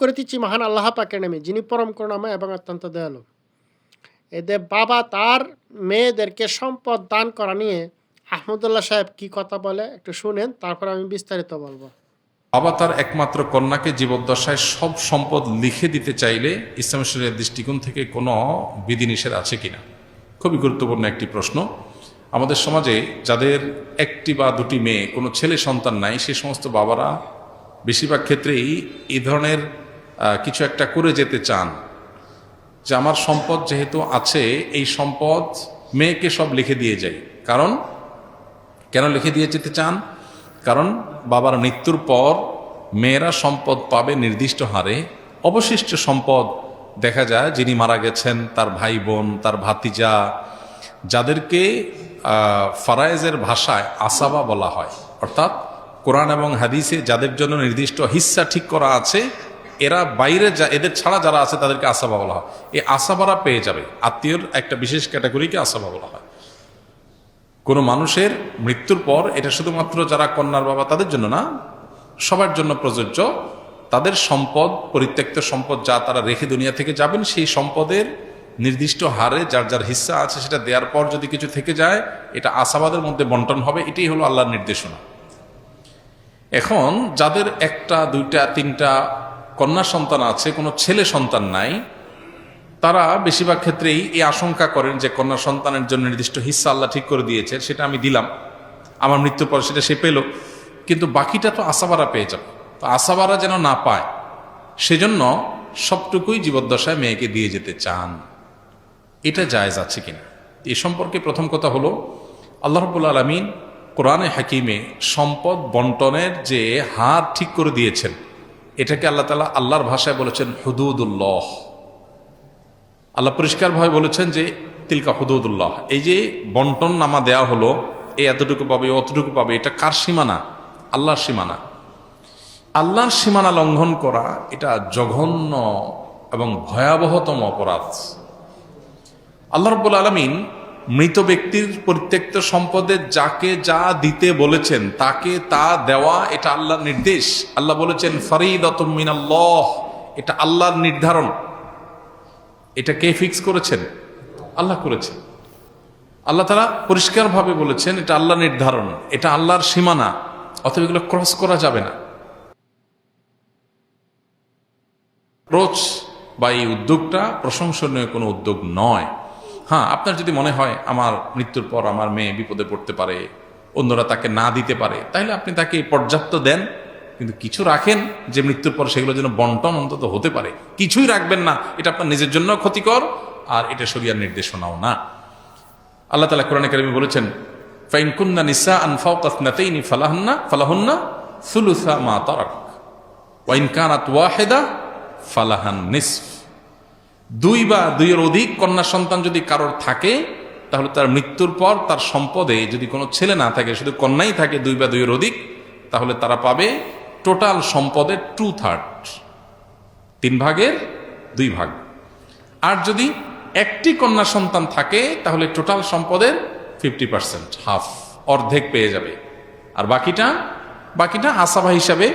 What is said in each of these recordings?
করে দিচ্ছি মহান আল্লাহ পাকের নামে, যিনি পরম করুণাময় এবং অত্যন্ত দয়ালু। এদের বাবা তার মেয়েদেরকে সম্পদ দান করা নিয়ে আহমদুল্লাহ সাহেব কি কথা বলে একটু শুনেন, তারপর আমি বিস্তারিত বলবো। বাবা তার একমাত্র কন্যাকে জীবদ্দশায় সব সম্পদ লিখে দিতে চাইলে ইসলাম শরীয়তের দৃষ্টিকোণ থেকে কোনো বিধিনিষেধ আছে কিনা, খুবই গুরুত্বপূর্ণ একটি প্রশ্ন। আমাদের সমাজে যাদের একটি বা দুটি মেয়ে, কোনো ছেলে সন্তান নাই, সে সমস্ত বাবারা বেশিরভাগ ক্ষেত্রেই এই ধরনের কিছু একটা করে যেতে চান যে আমার সম্পদ যেহেতু আছে, এই সম্পদ মেয়েকে সব লিখে দিয়ে যাই। কারণ কেন লিখে দিয়ে যেতে চান? কারণ বাবার মৃত্যুর পর মেয়েরা সম্পদ পাবে নির্দিষ্ট হারে। অবশিষ্ট সম্পদ দেখা যায় যিনি মারা গেছেন, তার ভাই বোন, তার ভাতিজা, যাদেরকে ফারায়েজের ভাষায় আসাবা বলা হয়, অর্থাৎ কোরআন এবং হাদিসে যাদের জন্য নির্দিষ্ট হিস্সা ঠিক করা আছে, এরা বাইরে এদের ছাড়া যারা আছে তাদেরকে আসাবা বলা হয়। এই আসাবারা পেয়ে যাবে। আত্মীয়র একটা বিশেষ ক্যাটাগরিকে আসাবা বলা হয়। কোনো মানুষের মৃত্যুর পর এটা শুধুমাত্র যারা কন্যার বাবা তাদের জন্য না, সবার জন্য প্রযোজ্য। তাদের সম্পদ, পরিত্যক্ত সম্পদ যা তারা রেখে দুনিয়া থেকে যাবেন, সেই সম্পদের নির্দিষ্ট হারে যার যার হিস্সা আছে সেটা দেওয়ার পর যদি কিছু থেকে যায়, এটা আসাবাদের মধ্যে বন্টন হবে। এটাই হলো আল্লাহর নির্দেশনা। এখন যাদের একটা, দুইটা, তিনটা কন্যা সন্তান আছে, কোনো ছেলে সন্তান নাই, তারা বেশিরভাগ ক্ষেত্রেই এই আশঙ্কা করেন যে কন্যা সন্তানের জন্য নির্দিষ্ট হিস্সা আল্লাহ ঠিক করে দিয়েছে, সেটা আমি দিলাম, আমার মৃত্যুর পর সেটা সে পেল, কিন্তু বাকিটা তো আসাবারা পেয়ে যাবে। তো আসাবারা যেন না পায়, সেজন্য সবটুকুই জীবদ্দশায় মেয়েকে দিয়ে যেতে চান। এটা জায়েজ আছে কিনা এ সম্পর্কে প্রথম কথা হলো, আল্লাহ রাব্বুল আলামিন কোরআনে হাকিমে সম্পদ বন্টনের যে হার ঠিক করে দিয়েছেন, এটাকে আল্লাহ তাআলা আল্লাহর ভাষায় বলেছেন হুদুদুল্লাহ। আল্লাহ পরিষ্কারভাবে বলেছেন যে তিলকা হুদুদুল্লাহ। এই যে বন্টন নামা দেয়া হলো, এই এতটুকু পাবে, অতটুকু পাবে, এটা কার সীমানা? আল্লাহর সীমানা। আল্লাহর সীমানা লঙ্ঘন করা এটা জঘন্য এবং ভয়াবহতম অপরাধ। আল্লাহ রাব্বুল আলামিন মৃত ব্যক্তির পরিত্যক্ত সম্পদে যাকে যা দিতে বলেছেন তাকে তা দেওয়া, এটা আল্লাহর নির্দেশ। আল্লাহ বলেছেন ফরিদাতুম মিনাল্লাহ, এটা আল্লাহর নির্ধারণ। এটা কে ফিক্স করেছেন? আল্লাহ করেছেন। আল্লাহ তাআলা পরিষ্কারভাবে বলেছেন এটা আল্লাহর নির্ধারণ, এটা আল্লাহর সীমানা, অতএব এগুলো ক্রস করা যাবে না। অ্যাপ্রোচ বা এই উদ্যোগটা প্রশংসনীয় কোনো উদ্যোগ নয়। হ্যাঁ, আপনার যদি মনে হয় আমার মৃত্যুর পর আমার মেয়ে বিপদে পড়তে পারে, অন্যরা তাকে না দিতে পারে, তাহলে আপনি তাকে পর্যাপ্ত দেন, কিন্তু কিছু রাখেন যে মৃত্যুর পর সেগুলো যেন বন্টন অন্তত হতে পারে। কিছুই রাখবেন না, এটা আপনার নিজের জন্য ক্ষতিকর, আর এটা শরিয়ার নির্দেশনাও না। আল্লাহ তাআলা কোরআনে কারিমে বলেছেন ফাইন কুন্না নিসাআন ফাওকা ইসনাতাইনি ফালাহুন্না সুলুসা মা তারাক ওয়া ইন কানাত ওয়াহিদা ফালাহান নিসফ। দুই বা দুইয়ের অধিক কন্যা সন্তান যদি কারোর থাকে, তাহলে তার মৃত্যুর পর তার সম্পদে যদি কোনো ছেলে না থাকে, শুধু কন্যাই থাকে দুই বা দুইয়ের অধিক, তাহলে তারা পাবে টোটাল সম্পদের 2/3, 3 ভাগের 2 ভাগ। আর যদি একটি কন্যা সন্তান থাকে, তাহলে টোটাল সম্পদের 50%, হাফ, অর্ধেক পেয়ে যাবে। আর বাকিটা আসাবা হিসাবে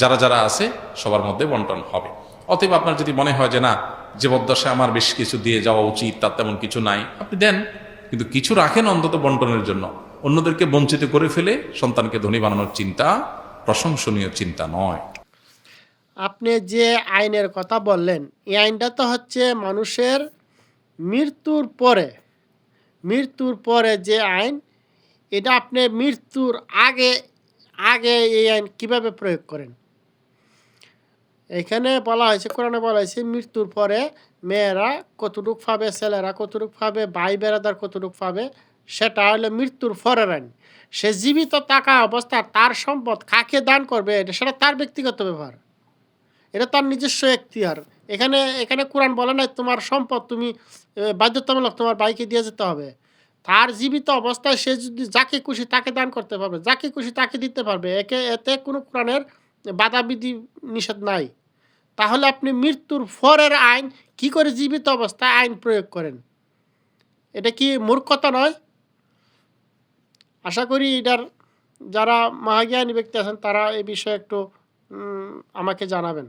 যারা যারা আছে সবার মধ্যে বন্টন হবে। অতএব আপনার যদি মনে হয় যে না, জীবদ্দশায় আমার বেশ কিছু দিয়ে যাওয়া উচিত, তার তেমন কিছু নাই, আপনি দেন, কিন্তু কিছু রাখেন অন্তত বন্টনের জন্য। অন্যদেরকে বঞ্চিত করে ফেলে সন্তানকে ধনী বানানোর চিন্তা প্রশংসনীয় চিন্তা নয়। আপনি যে আইনের কথা বললেন, এই আইনটা তো হচ্ছে মানুষের মৃত্যুর পরে যে আইন, এটা আপনি মৃত্যুর আগে আগে এই আইন কিভাবে প্রয়োগ করেন? এখানে বলা হয়েছে, কোরআনে বলা হয়েছে মৃত্যুর পরে মেয়েরা কতটুক পাবে, ছেলেরা কতটুক পাবে, ভাই বেড়াদার কতটুক পাবে, সেটা হলো মৃত্যুর পরের আইন। সে জীবিত থাকা অবস্থায় তার সম্পদ কাকে দান করবে, সেটা তার ব্যক্তিগত ব্যাপার, এটা তার নিজস্ব এখতিয়ার। এখানে কোরআন বলে নাই তোমার সম্পদ তুমি বাধ্যতামূলক তোমার ভাইকে দিয়ে যেতে হবে। তার জীবিত অবস্থায় সে যদি যাকে খুশি তাকে দান করতে পারবে, যাকে খুশি তাকে দিতে পারবে, এতে কোনো কোরআনের বাধাবিধি নিষেধ নাই। তাহলে আপনি মৃত্যুর পরের আইন কি করে জীবিত অবস্থায় আইন প্রয়োগ করেন? এটা কি মূর্খতা নয়? আশা করি এটার যারা মহাজ্ঞানী ব্যক্তি আছেন তারা এই বিষয়ে একটু আমাকে জানাবেন।